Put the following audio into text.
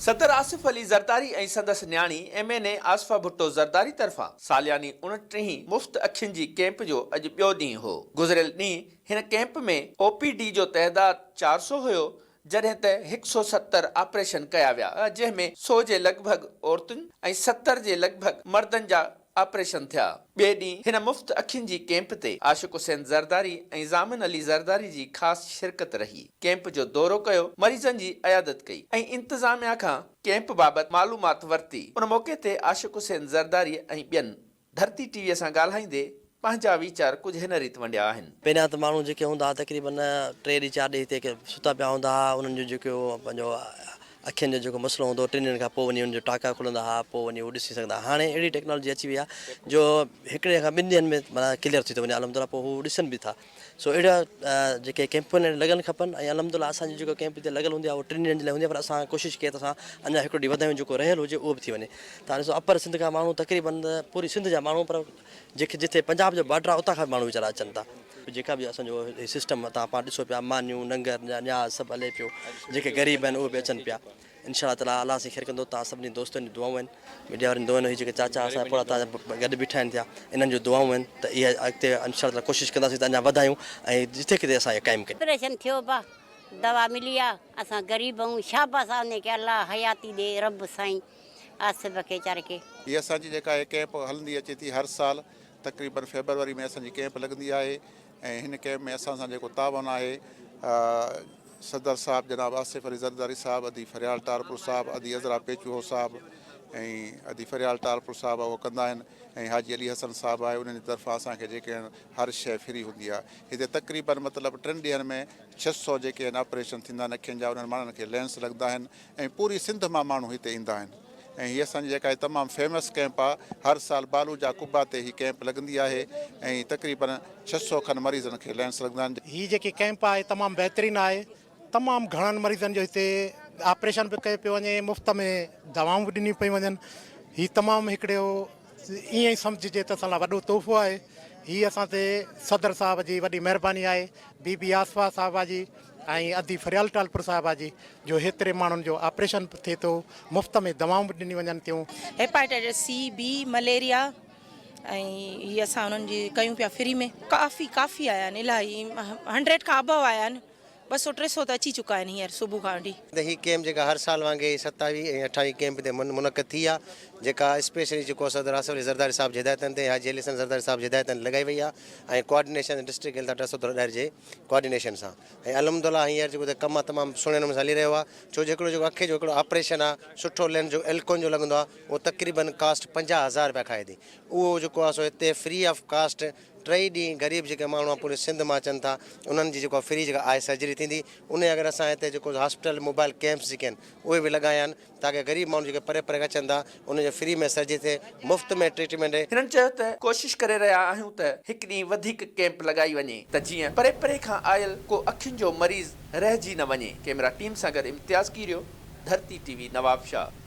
सदर आसिफ अली ज़रदारी ऐं संदसि न्याणी MNA आसफा भुट्टो ज़रदारी तरफ़ां सालियानी 29 मुफ़्त अखियुनि जी कैंप जो अॼु ॿियो ॾींहुं हो। गुज़िरियल ॾींहुं हिन कैंप में OPD जो तइदाद 400 हुयो, जॾहिं त 170 ऑपरेशन कया विया, जंहिंमें 100 जे लॻभॻि औरतुनि ऐं 70 जे लॻभॻि मर्दनि जा ऑपरेशन थिया। ॿिए ॾींहुं हिन मुफ़्त अखियुनि जी कैंप ते आशिक़ हुसैन ज़रदारी ऐं ज़ामिन अली ज़रदारी जी ख़ासि शिरकत रही। कैंप जो दौरो कयो, मरीज़नि जी अयादत कई ऐं इंतज़ामिया खां कैंप बाबति मालूमात वरिती। उन मौक़े ते आशिक़ हुसैन ज़रदारी ऐं ॿियनि धरती टीवीअ सां ॻाल्हाईंदे पंहिंजा वीचार कुझु हिन रीति वंडिया आहिनि। पहिरियां त माण्हू जेके हूंदा तक़रीबन 3 ॾींहं 4 ॾींहं हिते सुता पिया हूंदा हुआ। उन्हनि जो जेको पंहिंजो अखियुनि जो जेको मसइलो हूंदो 3 ॾींहंनि खां पोइ वञी उनजो टाका खुलंदा हुआ, पोइ वञी उहो ॾिसी सघंदा। हाणे अहिड़ी टेक्नोलॉजी अची वई आहे जो हिकिड़े खां 2 ॾींहंनि में माना क्लियर थी थो वञे अलहमदिल्ला, पोइ हू ॾिसनि बि था। सो अहिड़ा जेके कैंप लॻनि खपनि ऐं अलहमदिल्ला असांजी जेको कैंप हिते लॻल हूंदी आहे उहो 3 ॾींहंनि जे लाइ हूंदी आहे, पर असां कोशिशि कयूं त असां अञा हिकिड़ो ॾींहुं वधायूं, जेको रहियल हुजे उहो बि थी वञे। तव्हां ॾिसो अपर सिंध खां माण्हू तक़रीबन पूरी सिंध जा माण्हू, पर जेके जिथे पंजाब जो बॉर्डर आहे उतां खां माण्हू वीचारा अचनि था। जेका बि असांजो सिस्टम तव्हां ॾिसो पिया, मानियूं नंगर न्याज़ सभु हले पियो, जेके ग़रीब आहिनि उहे बि अचनि पिया। इंशाअल्लाह ताला अलाह सां ख़ैरु कंदो। तव्हां सभिनी दोस्तनि जी दुआऊं आहिनि, मीडिया वारनि दुआऊं आहिनि, जेके चाचा असां पोड़ा तव्हां गॾु बीठा आहिनि थिया, इन्हनि जो दुआऊं आहिनि त इहा अॻिते इंशाअल्लाह कोशिशि कंदासीं त अञा वधायूं ऐं जिथे किथे असां इहे क़ाइमु कयूं। ऑपरेशन थियो बा दवा मिली आहे, असां ग़रीब आहियूं, शाबाश आहे उनखे, अल्लाह हयाती ॾे रब साईं आसिफ खे वीचारे खे। ये असांजी जेका आहे कैंप हलंदी अचे थी हर साल, तक़रीबन फेबरवरी में असांजी कैंप लॻंदी आहे ऐं हिन कैंप में असां सां जेको तावन आहे सदर साहब जनाब आसिफ अली ज़रदारी साहब, अदी फरियाल टारपुर साहब, अदी अज़रा पेचूहो साहब ऐं अदी फरियाल टारपुर साहब उहो कंदा आहिनि ऐं हाजी अली हसन साहब आहे, उन्हनि जी तरफ़ां असांखे जेके आहिनि हर शइ फ्री हूंदी आहे। हिते तक़रीबन मतिलबु 3 ॾींहंनि में 600 जेके आहिनि ऑपरेशन थींदा आहिनि अखियुनि जा, उन्हनि माण्हुनि खे लेंस लॻंदा आहिनि ऐं पूरी सिंध मां माण्हू हिते ईंदा आहिनि। ऐं हीअ असांजी जेका आहे तमामु फेमस कैंप आहे, हर साल बालूजा कुबा ते हीअ कैंप लॻंदी आहे ऐं तक़रीबन 600 खनि मरीज़नि खे लेंस लॻंदा आहिनि। हीअ जेकी कैंप आहे तमामु बहितरीनु आहे, तमामु घणनि मरीज़नि जो हिते ऑपरेशन बि कयो पियो वञे, मुफ़्त में दवाऊं बि ॾिनियूं पियूं वञनि। हीअ तमामु हिकिड़ो ईअं ई सम्झिजे त असां लाइ वॾो तोहफ़ो आहे। हीअ असां ते सदर साहब जी वॾी महिरबानी आहे, बीबी आसफा साहिबा जी ऐं अदी फरियाल टालपुर साहिबा जी, जो हेतिरे माण्हुनि जो ऑपरेशन थिए थो, मुफ़्त में दवाऊं बि ॾिनी वञनि थियूं। हेपाटाइटिस C, B, मलेरिया ऐं हीअ असां उन्हनि जी कयूं पिया फ्री में। काफ़ी आया आहिनि, इलाही 100 खां अबव आया आहिनि, 200-300 त अची चुका आहिनि हींअर सुबुह खां वठी। त हीअ कैंप जेका हर साल वांगुरु 27 ऐं 28 कैंप ते मुनक़द थी आहे, जेका स्पेशली जेको सदर आसिफ अली ज़रदारी साहब जे हिदायतनि ते हाजी अली हसन ज़रदारी साहब जे हिदायतनि लॻाई वई आहे ऐं कोऑर्डिनेशन डिस्ट्रिक्ट हेल्थ ट्रस्ट ॾाढे जे कोऑर्डिनेशन सां। ऐं अलहमदिल्ला हींअर जेको कमु आहे तमामु सुहिणे नमूने सां हली रहियो आहे, छो जो हिकिड़ो जेको अखि जो हिकिड़ो ऑपरेशन आहे सुठो लेंस जो एल्कोन जो लॻंदो आहे, उहो तक़रीबन कास्ट 50,000 रुपया खाए थी। उहो जेको आहे सो हिते फ्री ऑफ कास्ट 3 ॾींहं ग़रीब जेके माण्हू आहे पूरे सिंध मां अचनि था, उन्हनि जी जेको फ्री जेका आई सर्जरी थींदी, उन अगरि असां हिते जेको हॉस्पिटल मोबाइल कैंप्स जेके आहिनि उहे बि लॻाया आहिनि, ताकी ग़रीब माण्हू जेके परे परे अचनि था उनजो फ्री में सर्जरी थिए, मुफ़्त में ट्रीटमेंट। हिननि चयो त कोशिशि करे रहिया आहियूं त हिकु ॾींहुं वधीक कैंप लॻाई वञे त जीअं परे परे खां आयल को अखियुनि जो मरीज़ रहिजी न वञे। कैमरा टीम सां गॾु इम्तियाज़ कीरियो, धरती TV, नवाबशाह।